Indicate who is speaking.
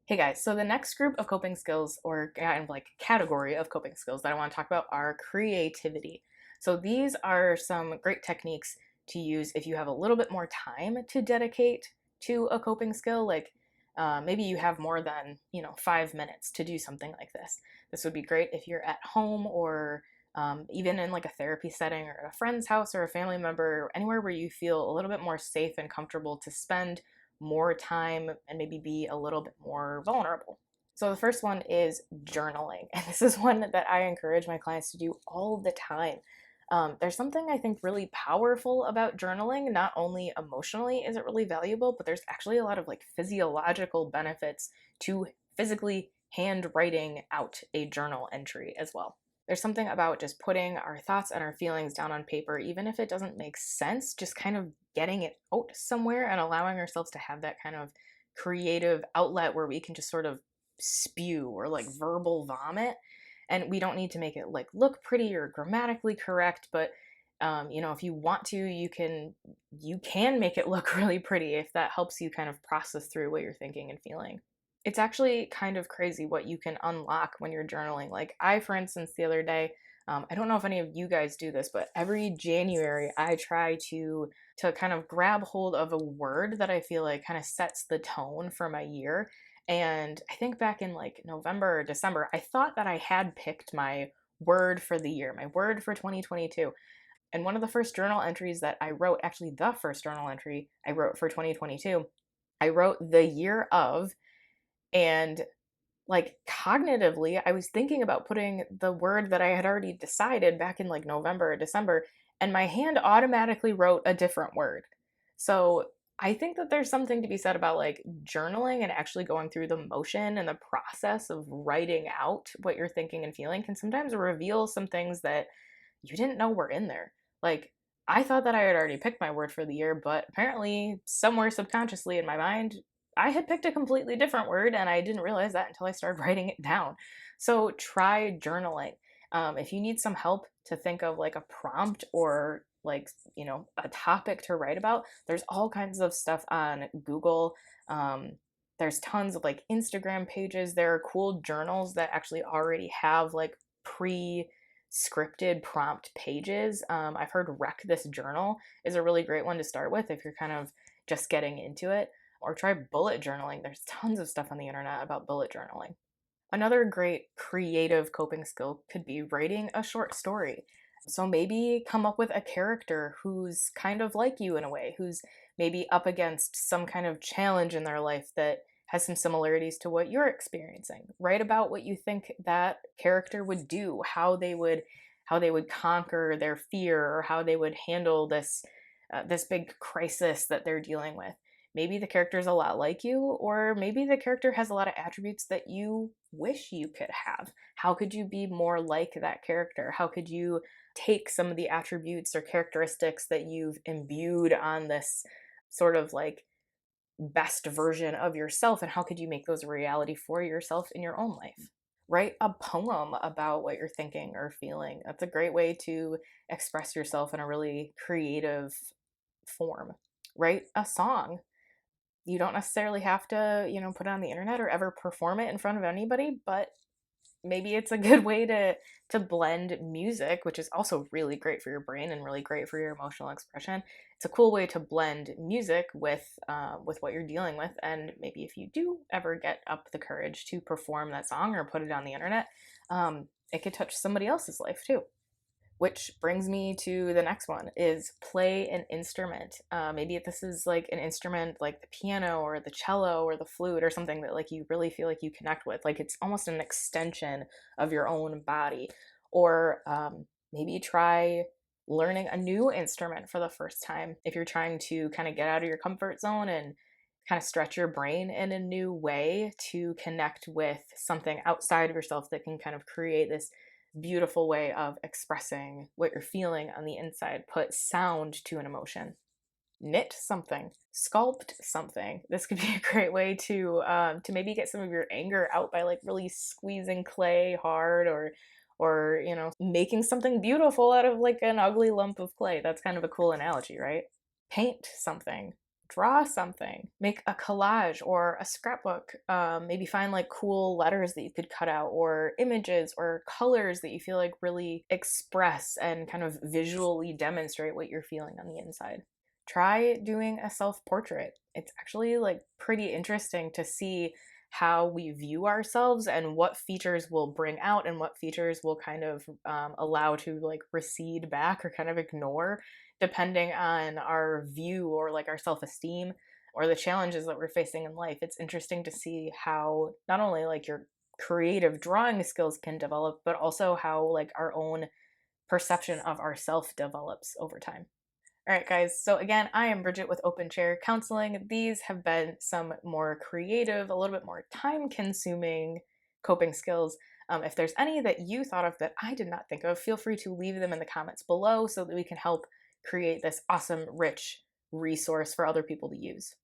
Speaker 1: Hey guys, so the next group of coping skills, or kind of like category of coping skills that I want to talk about, are creativity. So these are some great techniques to use if you have a little bit more time to dedicate to a coping skill. Like maybe you have more than 5 minutes to do something like this. This would be great if you're at home or even in like a therapy setting or at a friend's house or a family member, anywhere where you feel a little bit more safe and comfortable to spend more time and maybe be a little bit more vulnerable. So the first one is journaling. And this is one that I encourage my clients to do all the time. There's something I think really powerful about journaling. Not only emotionally is it really valuable, but there's actually a lot of like physiological benefits to physically handwriting out a journal entry as well. There's something about just putting our thoughts and our feelings down on paper, even if it doesn't make sense, just kind of getting it out somewhere and allowing ourselves to have that kind of creative outlet where we can just sort of spew or like verbal vomit. And we don't need to make it like look pretty or grammatically correct, but if you want to, you can make it look really pretty if that helps you kind of process through what you're thinking and feeling. It's actually kind of crazy what you can unlock when you're journaling. Like I, for instance, the other day, I don't know if any of you guys do this, but every January I try to kind of grab hold of a word that I feel like kind of sets the tone for my year. And I think back in like November or December, I thought that I had picked my word for the year, my word for 2022. And one of the first journal entries that I wrote, actually the first journal entry I wrote for 2022, I wrote the year of, and like cognitively, I was thinking about putting the word that I had already decided back in like November or December, and my hand automatically wrote a different word. So I think that there's something to be said about like journaling and actually going through the motion and the process of writing out what you're thinking and feeling can sometimes reveal some things that you didn't know were in there. Like, I thought that I had already picked my word for the year, but apparently, somewhere subconsciously in my mind, I had picked a completely different word, and I didn't realize that until I started writing it down. So, try journaling. If you need some help to think of like a prompt or like, a topic to write about, there's all kinds of stuff on Google. There's tons of like Instagram pages. There are cool journals that actually already have like pre scripted prompt pages. I've heard Wreck This Journal is a really great one to start with if you're kind of just getting into it. Or try bullet journaling. There's tons of stuff on the internet about bullet journaling. Another great creative coping skill could be writing a short story. So maybe come up with a character who's kind of like you in a way, who's maybe up against some kind of challenge in their life that has some similarities to what you're experiencing. Write about what you think that character would do, how they would conquer their fear, or how they would handle this big crisis that they're dealing with. Maybe the character is a lot like you, or maybe the character has a lot of attributes that you wish you could have. How could you be more like that character? How could you take some of the attributes or characteristics that you've imbued on this sort of like best version of yourself, and how could you make those a reality for yourself in your own life? Write a poem about what you're thinking or feeling. That's a great way to express yourself in a really creative form. Write a song. You don't necessarily have to, put it on the internet or ever perform it in front of anybody, but maybe it's a good way to blend music, which is also really great for your brain and really great for your emotional expression. It's a cool way to blend music with what you're dealing with, and maybe if you do ever get up the courage to perform that song or put it on the internet, it could touch somebody else's life too. Which brings me to the next one is play an instrument. Maybe this is like an instrument like the piano or the cello or the flute or something that like you really feel like you connect with. Like it's almost an extension of your own body. Or maybe try learning a new instrument for the first time if you're trying to kind of get out of your comfort zone and kind of stretch your brain in a new way to connect with something outside of yourself that can kind of create this beautiful way of expressing what you're feeling on the inside. Put sound to an emotion. Knit something, sculpt something. This could be a great way to maybe get some of your anger out by like really squeezing clay hard, or making something beautiful out of like an ugly lump of clay. That's kind of a cool analogy, right? Paint something. Draw something, make a collage or a scrapbook. Maybe find like cool letters that you could cut out, or images or colors that you feel like really express and kind of visually demonstrate what you're feeling on the inside. Try doing a self portrait. It's actually like pretty interesting to see how we view ourselves and what features will bring out and what features will kind of allow to like recede back or kind of ignore, depending on our view or like our self-esteem or the challenges that we're facing in life. It's interesting to see how not only like your creative drawing skills can develop, but also how like our own perception of ourself develops over time. All right, guys. So again, I am Bridget with Open Chair Counseling. These have been some more creative, a little bit more time-consuming coping skills. If there's any that you thought of that I did not think of, feel free to leave them in the comments below so that we can help create this awesome, rich resource for other people to use.